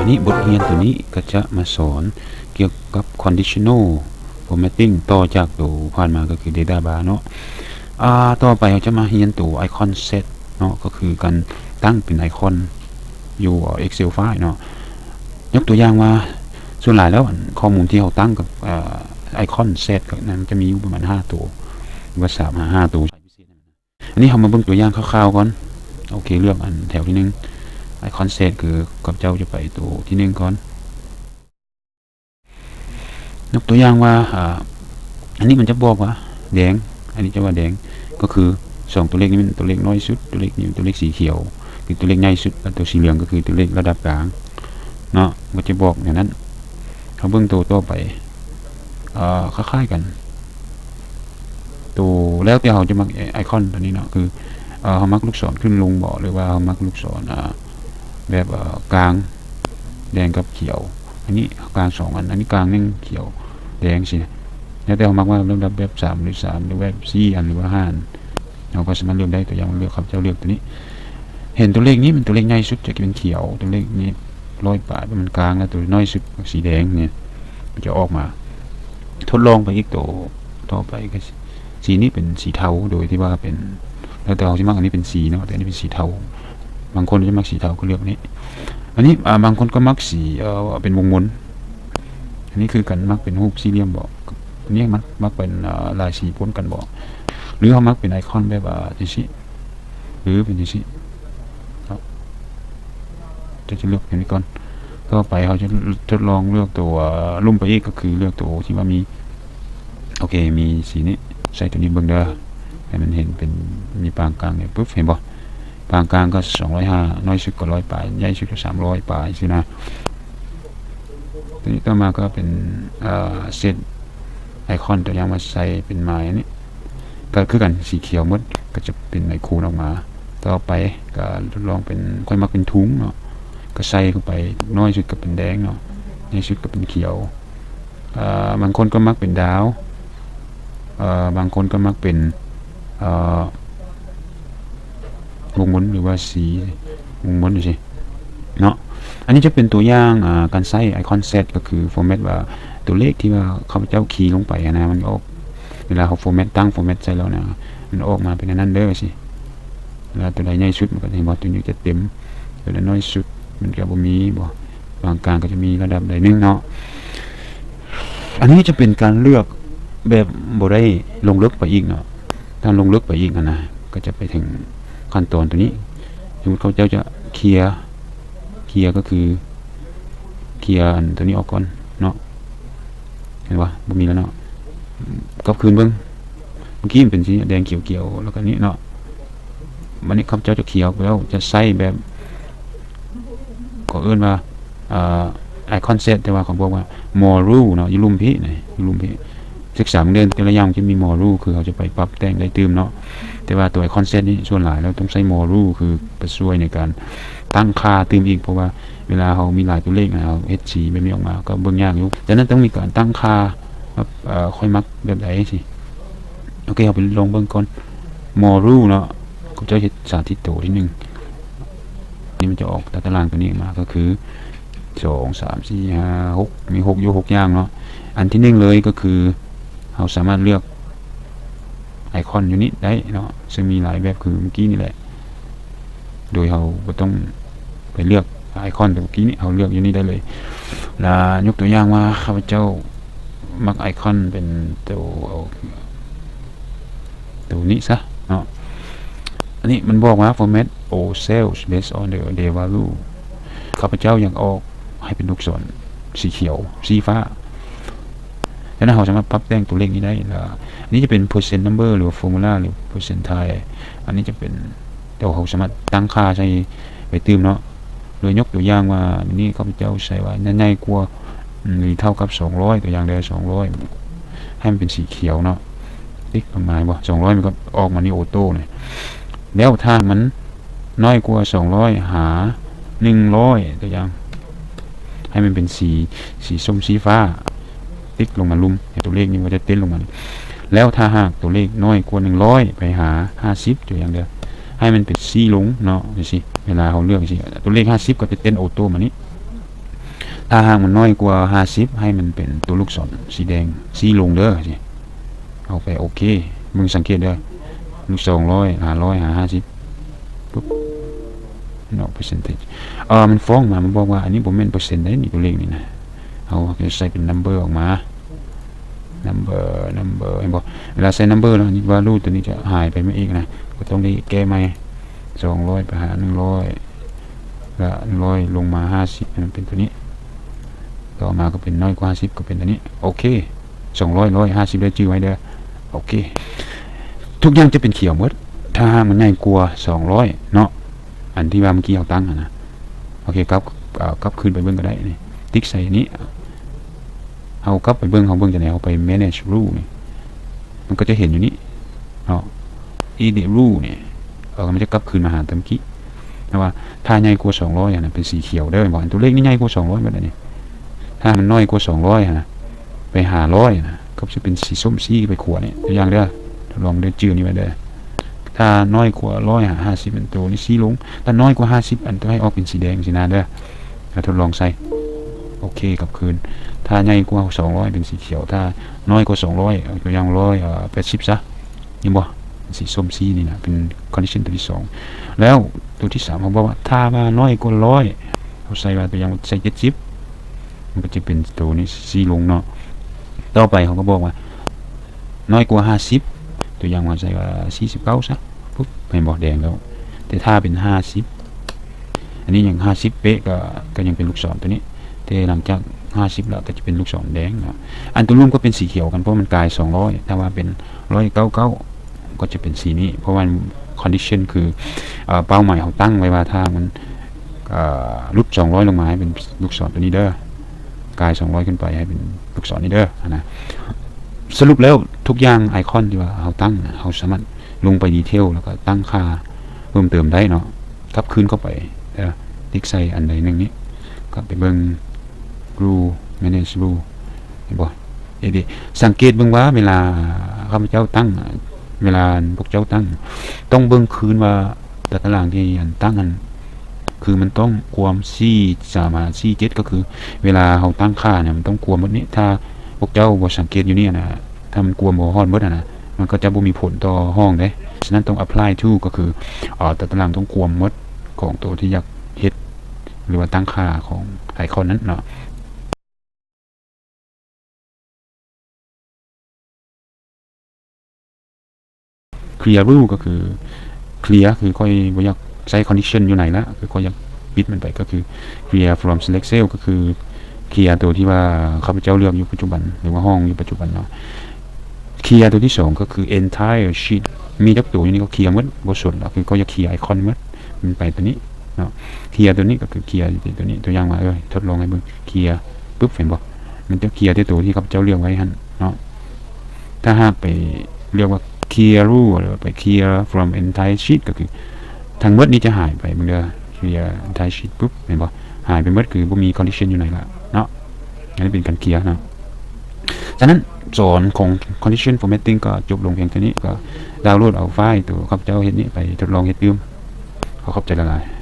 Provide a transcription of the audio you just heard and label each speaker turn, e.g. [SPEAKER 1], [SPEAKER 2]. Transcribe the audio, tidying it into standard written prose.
[SPEAKER 1] นี้บทเรียนตัวนี้ก็จะมาสอนเกี่ยวกับ conditional formatting ต่อจากตัวผ่านมาก็คือ data bar เนาะต่อไปเราจะมาเรียนตัว icon set เนาะก็คือการตั้งเป็นไอคอนอยู่ Excel file เนาะยกตัวอย่างว่าส่วนหลายแล้วข้อมูลที่เราตั้งกับไอคอนเซตนั้นจะมีอยู่ประมาณ5ตัวหรือว่า5ตัวอันนี้เรามาเบิ่งตัวอย่างคร่าวๆก่อนโอเคเลือกอันแถวที่1ไอคอนเซตคือกับเจ้าจะไปตัวที่1ก่อนยกตัวอย่างว่าอันนี้มันจะบอกว่าแดงอันนี้จะว่าแดงก็คือ2ตัวเลขนี้เป็นตัวเลขน้อยสุดตัวเลขนี้เป็นตัวเลขสีเขียวคือตัวเลขใหญ่สุดและตัวสีเหลืองก็คือตัวเลขระดับกลางเนาะมันจะบอกอย่างนั้นเขาเบิ่งตัวต่อไปคล้ายๆกันตัวแล้วแต่เขาจะมักไอคอนตัวนี้เนาะคือเขามักลูกศรขึ้นลงบ่หรือว่าเขามักลูกศรแบบกลางแดงกับเขียวอันนี้กลาง2อันนี้กลางนึงเขียวแดงสิแล้วแต่เขามักว่าเริ่มแบบ3หรือ3หรือแบบ4อันหรือว่า5อันเราก็สามารถเลือกได้ตัวอย่างเลือกครับเจ้าเลือกตัวนี้เห็นตัวเลขนี้มันตัวเลขใหญ่สุดจะเป็นเขียวตัวเลขนี้100 บาทมันกลางแล้วตัวน้อยสุดสีแดงเนี่ยมันจะออกมาทดลองไปอีกตัวต่อไปก็สีนี้เป็นสีเทาโดยที่ว่าเป็นแล้วแต่เราที่มักอันนี้เป็นสีเนาะแต่อันนี้เป็นสีเทาบางคนจะมักสีเทาก็เลือกนี้อันนี้บางคนก็มักสีเป็นวงมนอันนี้คือกันมักเป็นรูปสี่เหลี่ยมบอกอันนี้มักเป็นลายสีพ้นกันบอกหรือเขามักเป็นไอคอนแบบดิชิหรือเป็นดิชิจะเลือกอย่างนี้ก่อนต่อไปเขาจะทดลองเลือกตัวลุ่มไปอีกก็คือเลือกตัวที่ว่ามีโอเคมีสีนี้ใส่ตัวนี้เบิ่งเด้อให้มันเห็นเป็นมีปางกลางเนี่ยปุ๊บเห็นบ่ปางกลางก็205น้อยสุดก็100 ปลายใหญ่สุดก็300 ปลายสินะตัวนี้ต่อมาก็เป็นเซตไอคอนตัวอย่างมาใส่เป็นไม้นี่ก็คือกันสีเขียวหมดก็จะเป็นไอคูนออกมาต่อไปก็ทดลองเป็นค่อยมักเป็นทุ้งเนาะก็ใส่เข้าไปน้อยสุดก็เป็นแดงเนาะใหญ่สุดก็เป็นเขียวบางคนก็มักเป็นดาวบางคนก็มักเป็นวงม้วนหรือว่าสีวงม้วนดูสิเนาะอันนี้จะเป็นตัวอย่างการใช้ไอคอนเซตก็คือฟอร์แมตว่าตัวเลขที่ว่าข้าพเจ้าคีย์ลงไปนะมันออกเวลาเขาฟอร์แมตตั้งฟอร์แมตใส่แล้วนะมันออกมาเป็นอันนั้นเด้อสิเวลาตัวใดใหญ่สุดมันก็จะบอกตัวนี้จะเต็มตัวใดน้อยสุดมันก็บ่มีบ่บางกลางก็จะมีระดับใดนึงเนาะอันนี้จะเป็นการเลือกแบบบ่ได้ลงลึกไปอีกเนาะถ้าลงลึกไปอีกนะก็จะไปถึงขั้นตอนตัวนี้สมมติเขาจะเคลียร์ก็คือเคลียร์อันตัวนี้ออกก่อนเนาะเห็นป่ะบ่มีแล้วเนาะก็คืนเบิ่งเมื่อกี้มันเป็นสีแดงเขียวๆแล้วก็นี้เนาะวันนี้เขาจะเคลียร์แล้วจะใส่แบบก็เอิ้นว่าไอคอนเซตแต่ว่าของพวกว่า more rule เนาะอยู่ลุ่มพี่ไหนอยู่ลุ่มพี่ศึกษาเดือนแต่ละอย่างจะมี more rule คือเขาจะไปปรับแต่งได้ตื่มเนาะแต่ว่าตัวไอคอนเซตนี้ส่วนหลายแล้วต้องใช้ more rule คือไปช่วยในการตั้งค่าตื่มอีกเพราะว่าเวลาเขามีหลายตัวเลขนะเอชซีแบบนี้ออกมาก็เบิ่งยากอยู่ดังนั้นต้องมีการตั้งค่าค่อยมักแบบไหนสิโอเคเอาไปลองเบิ่งก่อน more rule เนาะก็จะเฮ็ดสาธิตตัวที่1นี่มันจะออกตารางตัวนี้มาก็คือ2 3 4 5 6มี6อยู่6อย่างเนาะอันที่1เลยก็คือเราสามารถเลือกไอคอนอยู่นี้ได้เนาะซึ่งมีหลายแบบคือเมื่อกี้นี่แหละโดยเราก็ต้องไปเลือกไอคอนตัวเมื่อกี้นี้เราเลือกอยู่นี่ได้เลยแล้วยกตัวอย่างว่าข้าพเจ้ามักไอคอนเป็นตัวนี้ซะเนาะอันนี้มันบอกว่า format all cells based on the day value ข้าพเจ้าอยากออกให้เป็นลูกศรสีเขียวสีฟ้าแล้วเราสามารถปรับแต่งตัวเลขนี้ได้แล้วอันนี้จะเป็น percent number หรือ formula หรือ percentile อันนี้จะเป็นเดี๋ยวเขาสามารถตั้งค่าใช้ไปตื่มเนาะโดยยกตัวอย่างว่าอันนี้ข้าพเจ้าใส่ว่าใหญ่กว่าหรือเท่ากับ200ตัวอย่างเดียว200ให้มันเป็นสีเขียวเนาะติ๊กประมาณว่า200มันก็ออกมานี่ออโต้เลยแล้วถ้ามันน้อยกว่า200หา100ตัวอย่างให้มันเป็นสีส้มสีฟ้าติ๊กลงมาลุ่มตัวเลขนี้ก็จะเต้นลงมาแล้วถ้าหากตัวเลขน้อยกว่า100ไปหา50ตัวอย่างเดียวให้มันเป็นสีลงเนาะสิเวลาเขาเลือกสิตัวเลข50ก็จะเต้นออโต้มานี้ ถ้าหากมันน้อยกว่า50ให้มันเป็นตัวลูกศรสีแดงสีลงเด้อสิเอาไปโอเคมึงสังเกตเด้อลูก200 500 50ปุ๊บเนาะเปอร์เซ็นต์มันฟ้องมามันบอกว่าอันนี้บ่แม่นเปอร์เซ็นต์ได้นี่ตัวเลขนี่นะเอาจะใส่เป็น number ออกมา number เห็นบ่เวลาใส่ number แล้วนี่ value ตัวนี้จะหายไปไม่อีกนะก็ต้องได้แก้ใหม่200ไปหา100แล้ว100ลงมา50มันเป็นตัวนี้ต่อมาก็เป็นน้อยกว่า50ก็เป็นตัวนี้โอเค200 150ได้ชื่อไว้เด้อโอเคทุกอย่างจะเป็นเขียวหมดถ้ามันง่ายกว่า200เนาะอันที่ว่าเมื่อกี้เอาตั้งนะโอเคครับกลับคืนไปเบิ่งก็ได้นี่ติ๊กใส่นี้เอากลับไปเบิ่งจะไหนเอาไป manage rule นี่มันก็จะเห็นอยู่นี่เนาะ edit rule นี่มันจะกลับคืนมาหาเติมกี้นะว่าถ้าใหญ่กว่า200นะเป็นสีเขียวเด้อบอกตัวเลขนี่ใหญ่กว่า200แบบนี้ถ้ามันน้อยกว่า200นะไปหา100นะก็จะเป็นสีส้มสีไปขวดนี่ตัวอย่างเด้อลองเด้อจื่อนี่ไว้เด้อถ้าน้อยกว่า150เป็นตัวนี่สีลงถ้าน้อยกว่า50อันตัวให้ออกเป็นสีแดงสีนาเด้อแล้วทดลองใส่โอเคกลับคืนถ้าใหญ่กว่า200เป็นสีเขียวถ้าน้อยกว่า200ตัวอย่าง180ซะนี่บ่สีส้มสีนี่นะเป็น condition ตัวที่2แล้วตัวที่3เขาบอกว่าถ้าว่าน้อยกว่า100เขาใส่ว่าตัวอย่างใส่70มันก็จะเป็นตัวนี้สีลงเนาะต่อไปเขาก็บอกว่าน้อยกว่า50ตัวอย่างว่าใส่ว่า49ซะปุ๊บไม่บอกแดงแล้วแต่ถ้าเป็น50อันนี้อย่าง50เป๊ะก็ยังเป็นลูกศรตัวนี้แต่หลังจาก50แล้วก็จะเป็นลูกศรแดงนะอันตัวร่วมก็เป็นสีเขียวกันเพราะมันกลาย200ถ้าว่าเป็น199ก็จะเป็นสีนี้เพราะว่า condition คือเป้าหมายเขาตั้งไว้ว่าถ้ามันลุด200ลงมาให้เป็นลูกศรตัวนี้เด้อกลาย200ขึ้นไปให้เป็นลูกศรนี้เด้อนะสรุปแล้วทุกอย่างไอคอนที่ว่าเขาตั้งเขาสามารถลงไปดีเทลแล้วก็ตั้งค่าเพิ่มเติมได้เนาะกลับคืนเข้าไปติ๊กใส่อันใดหนึ่งนี้ก็ไปเบิ่ง rule manage rule เห็นบ่สังเกตเบิ่งว่าเวลาข้าพเจ้าตั้งเวลาพวกเจ้าตั้งต้องเบิ่งคืนว่าตารางที่อันตั้งกันคือมันต้องความ437ก็คือเวลาเขาตั้งค่าเนี่ยมันต้องกวมหมดนี้ถ้าพวกเจ้าบ่สังเกตอยู่นี่นะถ้ามันกวมบ่ฮอดหมดนะมันก็จะบ่มีผลต่อห้องเด้ฉะนั้นต้อง apply to ก็คือตารางต้องกวมหมดของตัวที่อยากเฮ็ดหรือว่าตั้งค่าของไอคอนนั้นเนาะclear rule ก็คือ clear คือค่อยบ่อยากใช้ condition อยู่ไหนละคือค่อยอยากปิดมันไปก็คือ clear from select cell ก็คือ clear ตัวที่ว่าข้าพเจ้าเลือกอยู่ปัจจุบันหรือว่าห้องอยู่ปัจจุบันเนาะ clear ตัวที่2ก็คือ entire sheet มีจักตัวอยู่นี่ก็ clear หมดบ่สนแล้วคือก็อยาก clear ไอคอนหมดมันไปตัวนี้เนาะ clear ตัวนี้ก็คือ clear ตัวนี้ตัวอย่างมาทดลองให้เบิ่ง clear ปึ๊บเห็นบ่มันจะ clear ที่ตัวที่ข้าพเจ้าเลือกไว้หั่นเนาะถ้าหากไปเรียกว่าclear rule หรือไป clear from entire sheet ก็คือทั้งหมดนี้จะหายไปมึงเด้อ clear entire sheet ปุ๊บเห็นบ่หายไปหมดคือบ่มี condition อยู่ไหนละเนาะอันนี้เป็นการ clear เนาะฉะนั้นสอนของ condition formatting ก็จบลงเพียงเท่านี้ก็ดาวน์โหลดเอาไฟล์ตัวข้าพเจ้าเฮ็ดนี้ไปทดลองเฮ็ดยืมขอขอบใจหลายๆ